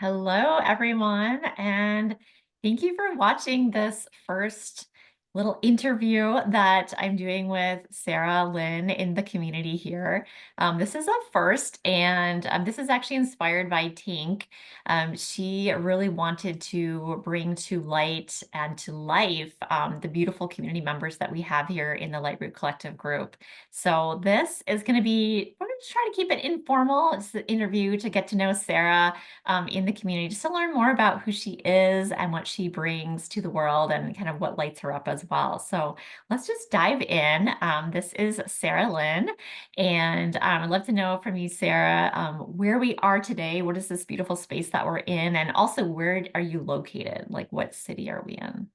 Hello, everyone, and thank you for watching this first little interview that I'm doing with Sarah Lynn in the community here. This is a first, and this is actually inspired by Tink. She really wanted to bring to light and to life the beautiful community members that we have here in the LightRoot Collective group. So this is going to be, we're going to try to keep it informal. It's an interview to get to know Sarah in the community just to learn more about who she is and what she brings to the world and kind of what lights her up as well. So let's just dive in. This is Sarah Lynn, and I'd love to know from you, Sarah, where we are today. What is this beautiful space that we're in? And also, where are you located? Like, what city are we in?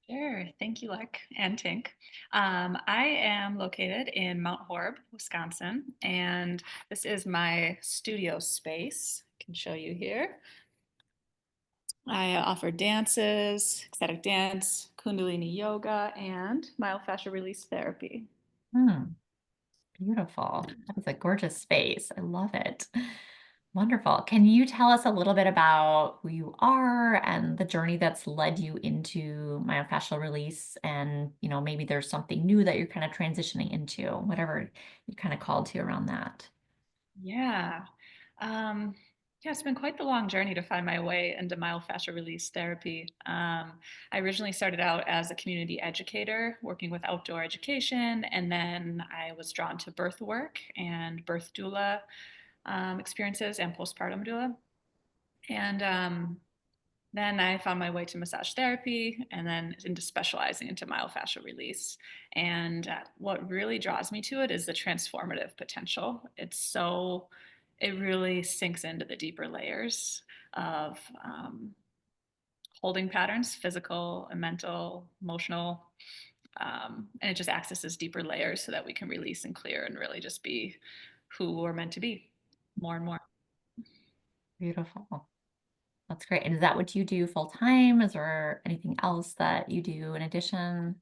Sure. Thank you, Leck and Tink. I am located in Mount Horeb, Wisconsin, and this is my studio space. I can show you here. I offer dances, ecstatic dance, Kundalini Yoga, and myofascial release therapy. Hmm. Beautiful. That is a gorgeous space. I love it. Wonderful. Can you tell us a little bit about who you are and the journey that's led you into myofascial release? And, maybe there's something new that you're kind of transitioning into, whatever you're kind of called to around that. Yeah. Um, yeah, it's been quite the long journey to find my way into myofascial release therapy. I originally started out as a community educator working with outdoor education, and then I was drawn to birth work and birth doula experiences and postpartum doula. And then I found my way to massage therapy and then into specializing into myofascial release. And what really draws me to it is the transformative potential. It really sinks into the deeper layers of holding patterns, physical and mental, emotional. And it just accesses deeper layers so that we can release and clear and really just be who we're meant to be more and more. Beautiful. That's great. And is that what you do full time? Is there anything else that you do in addition?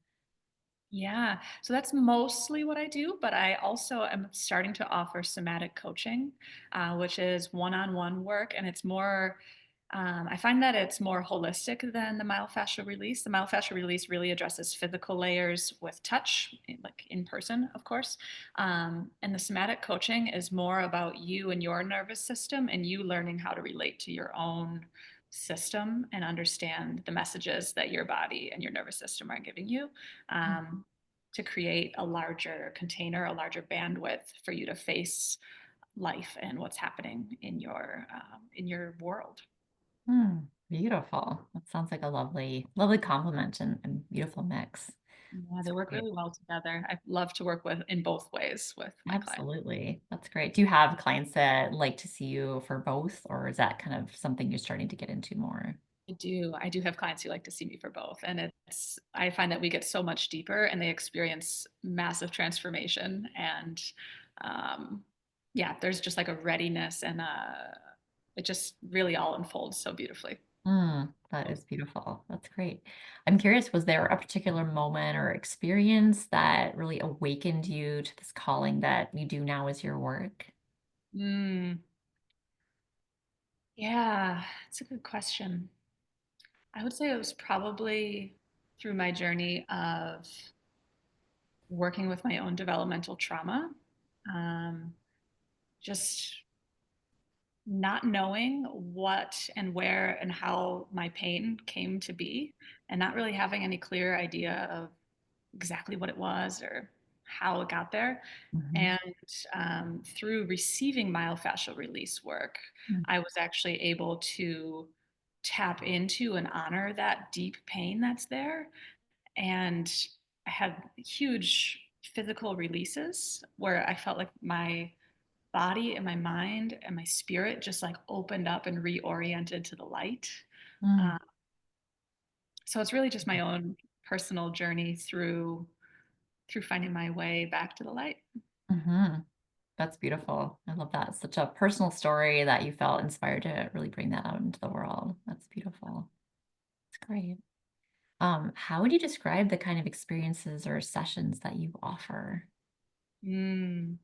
Yeah, so that's mostly what I do, but I also am starting to offer somatic coaching, which is one-on-one work, and it's more. I find that it's more holistic than the myofascial release. The myofascial release really addresses physical layers with touch, like in person, of course. And the somatic coaching is more about you and your nervous system and you learning how to relate to your own system and understand the messages that your body and your nervous system are giving you. Um, to create a larger container, a larger bandwidth for you to face life and what's happening in your world. Hmm, beautiful. That sounds like a lovely, lovely compliment and beautiful mix. Yeah, It's they work great. really well together. I love to work with in both ways with my clients. Absolutely. That's great. Do you have clients that like to see you for both, or is that kind of something you're starting to get into more? I do. I do have clients who like to see me for both, and I find that we get so much deeper, and they experience massive transformation, and um, yeah, there's just like a readiness, and it just really all unfolds so beautifully. That is beautiful. That's great. I'm curious, was there a particular moment or experience that really awakened you to this calling that you do now as your work? Mm, yeah, it's a good question. I would say it was probably through my journey of working with my own developmental trauma. Um, just not knowing what and where and how my pain came to be, and not really having any clear idea of exactly what it was or how it got there. Mhm. And through receiving myofascial release work, I was actually able to tap into and honor that deep pain that's there. And I had huge physical releases where I felt like my body and my mind and my spirit just like opened up and reoriented to the light. Mm. Uh, so it's really just my own personal journey through finding my way back to the light. Mhm. That's beautiful. I love that. Such a personal story that you felt inspired to really bring that out into the world. That's beautiful. It's great. How would you describe the kind of experiences or sessions that you offer? Mm.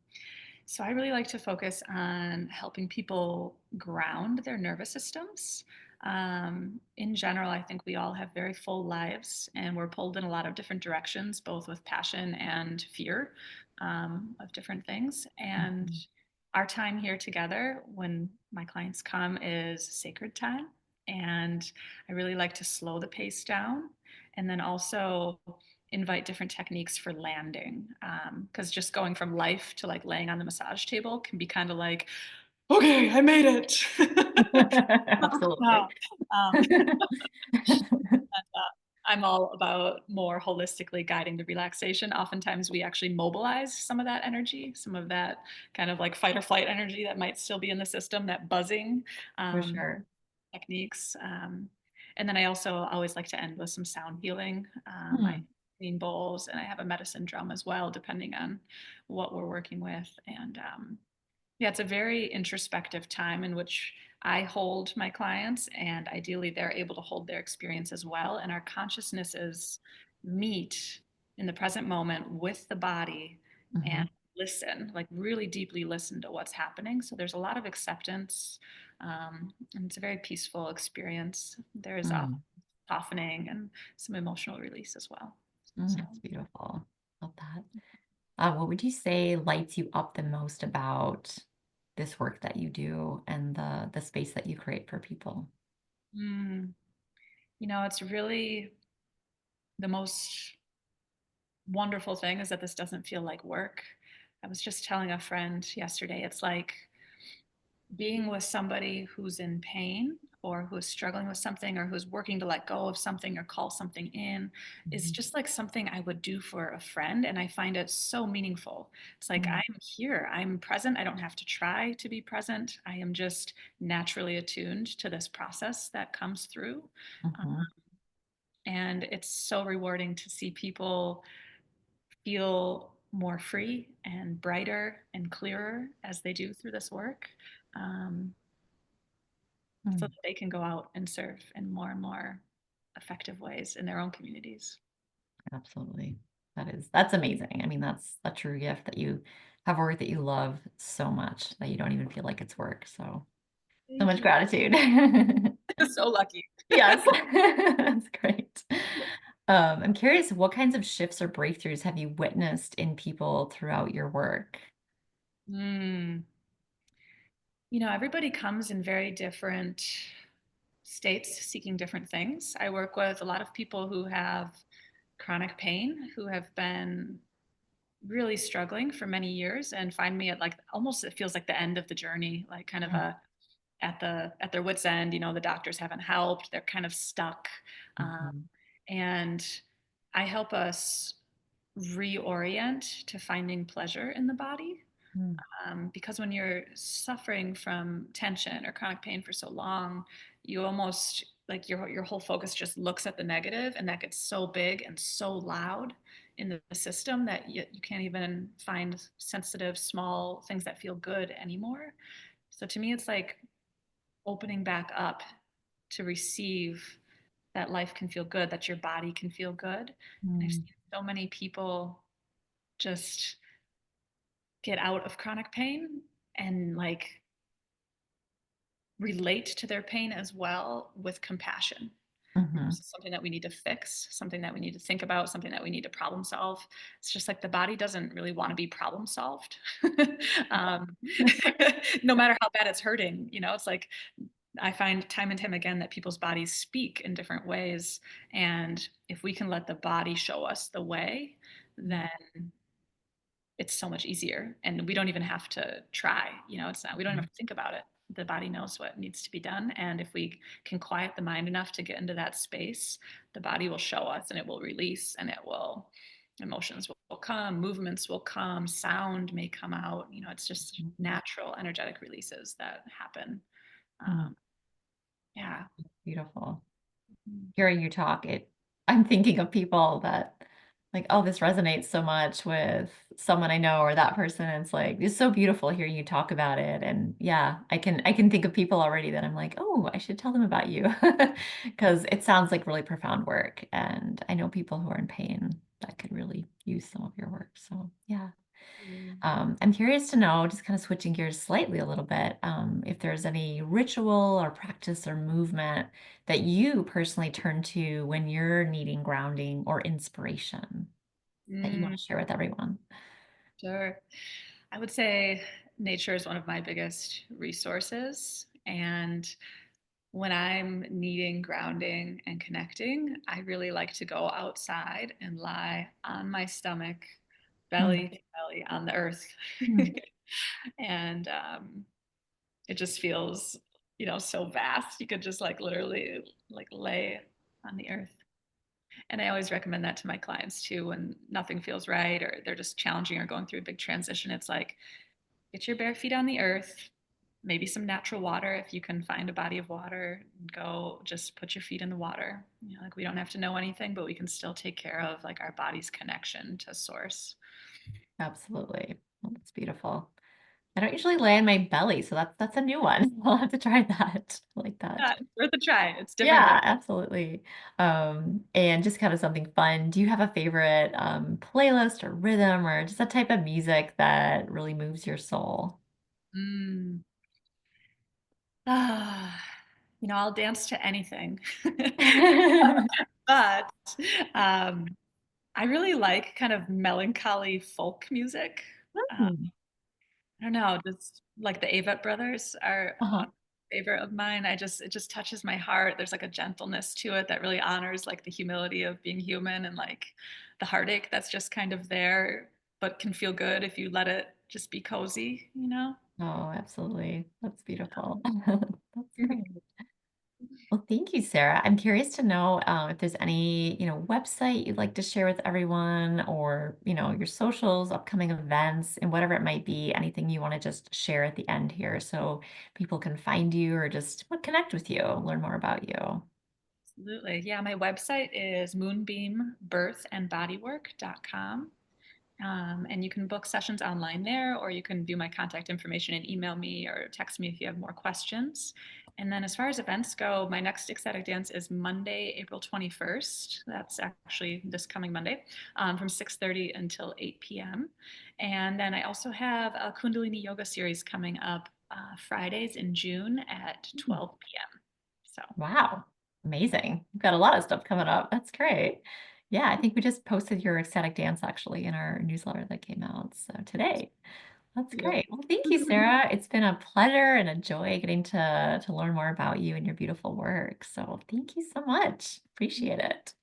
So I really like to focus on helping people ground their nervous systems. In general, I think we all have very full lives and we're pulled in a lot of different directions, both with passion and fear of different things. And Mhm. our time here together when my clients come is sacred time. And I really like to slow the pace down and then also invite different techniques for landing. Because just going from life to like laying on the massage table can be kind of like, okay, I made it. Absolutely. Wow. Um, I'm all about more holistically guiding the relaxation. Oftentimes, we actually mobilize some of that energy, some of that kind of like fight or flight energy that might still be in the system, that buzzing For um, sure. techniques. And then I also always like to end with some sound healing. I Hmm. clean bowls and I have a medicine drum as well, depending on what we're working with. And yeah, it's a very introspective time in which I hold my clients, and ideally, they're able to hold their experience as well. And our consciousnesses meet in the present moment with the body and Mhm. listen, like really deeply listen to what's happening. So there's a lot of acceptance, and it's a very peaceful experience. There is often Mm. softening and some emotional release as well. Mm, So. that's beautiful. Love that. What would you say lights you up the most about this work that you do and the space that you create for people? Mm, it's really the most wonderful thing is that this doesn't feel like work. I was just telling a friend yesterday, it's like being with somebody who's in pain or who's struggling with something or who's working to let go of something or call something in is Mhm. just like something I would do for a friend. And I find it so meaningful. It's like Mm. I'm here, I'm present. I don't have to try to be present. I am just naturally attuned to this process that comes through. Um, Mhm. and it's so rewarding to see people feel more free and brighter and clearer as they do through this work, um, so Mm. that they can go out and serve in more and more effective ways in their own communities. Absolutely. That's amazing. I mean, that's a true gift that you have work that you love so much that you don't even feel like it's work. So, so Thank much you. gratitude. So lucky. Yes. That's great. I'm curious, what kinds of shifts or breakthroughs have you witnessed in people throughout your work? Mm. Everybody comes in very different states seeking different things. I work with a lot of people who have chronic pain, who have been really struggling for many years and find me at like almost it feels like the end of the journey, like kind of Mm. a at their wits end. The doctors haven't helped, they're kind of stuck. um, Mhm. and I help us reorient to finding pleasure in the body, Mm. because when you're suffering from tension or chronic pain for so long, you almost like your whole focus just looks at the negative, and that gets so big and so loud in the system that you can't even find sensitive small things that feel good anymore. So to me, it's like opening back up to receive that life can feel good, that your body can feel good. And I've Mm. seen so many people just get out of chronic pain and like relate to their pain as well with compassion Mhm. versus something that we need to fix, something that we need to think about, something that we need to problem solve. It's just like the body doesn't really want to be problem solved. um, no matter how bad it's hurting, it's like I find time and time again that people's bodies speak in different ways. And if we can let the body show us the way, then it's so much easier. And we don't even have to try. It's not, we don't even Mhm. have to think about it. The body knows what needs to be done. And if we can quiet the mind enough to get into that space, the body will show us and it will release and emotions will come, movements will come, sound may come out. It's just Mhm. natural energetic releases that happen. Mm. Um, yeah. Beautiful. Mm. Hearing you talk, I'm thinking of people that like, oh, this resonates so much with someone I know or that person. It's like it's so beautiful hearing you talk about it. And yeah, I can think of people already that I'm like, oh, I should tell them about you. Because it sounds like really profound work. And I know people who are in pain that could really use some of your work. So yeah. Mm. I'm curious to know, just kind of switching gears slightly a little bit, if there's any ritual or practice or movement that you personally turn to when you're needing grounding or inspiration that you want Mm, to share with everyone. sure. I would say nature is one of my biggest resources. And when I'm needing grounding and connecting, I really like to go outside and lie on my stomach, Mm, belly to belly on the earth. mm. And it just feels, so vast. You could just like literally like lay on the earth. And I always recommend that to my clients too when nothing feels right or they're just challenging or going through a big transition. It's like, get your bare feet on the earth, maybe some natural water if you can find a body of water. Go just put your feet in the water. Like we don't have to know anything, but we can still take care of like our body's connection to source. Absolutely. Well, that's beautiful. I don't usually lay on my belly, so that's a new one. I'll have to try that. I like that. Yeah, it's worth a try. It's different for Yeah, absolutely. And just kind of something fun. Do you have a favorite playlist or rhythm or just a type of music that really moves your soul? mm. Ah, I'll dance to anything. But um, I really like kind of melancholy folk music. Hmm. I don't know, just like the Avett Brothers are a Uh-huh. favorite of mine. It just touches my heart. There's like a gentleness to it that really honors like the humility of being human and like the heartache that's just kind of there, but can feel good if you let it just be cozy. Oh, absolutely. That's beautiful. That's Yeah. great. Well, thank you, Sarah. I'm curious to know if there's any, website you'd like to share with everyone or, your socials, upcoming events, and whatever it might be, anything you want to just share at the end here so people can find you or just connect with you, learn more about you. Absolutely. Yeah, my website is moonbeambirthandbodywork.com. And you can book sessions online there, or you can view my contact information and email me or text me if you have more questions. And then, as far as events go, my next Ecstatic Dance is Monday, April 21st. That's actually this coming Monday, from 6:30 until 8 p.m. And then I also have a Kundalini Yoga series coming up Fridays in June at Hmm. 12 p.m. So, Wow. Amazing. You've got a lot of stuff coming up. That's great. Yeah, I think we just posted your ecstatic dance actually in our newsletter that came out so today. That's beautiful. great. Well, thank you, Sarah. It's been a pleasure and a joy getting to learn more about you and your beautiful work. So thank you so much. Appreciate it.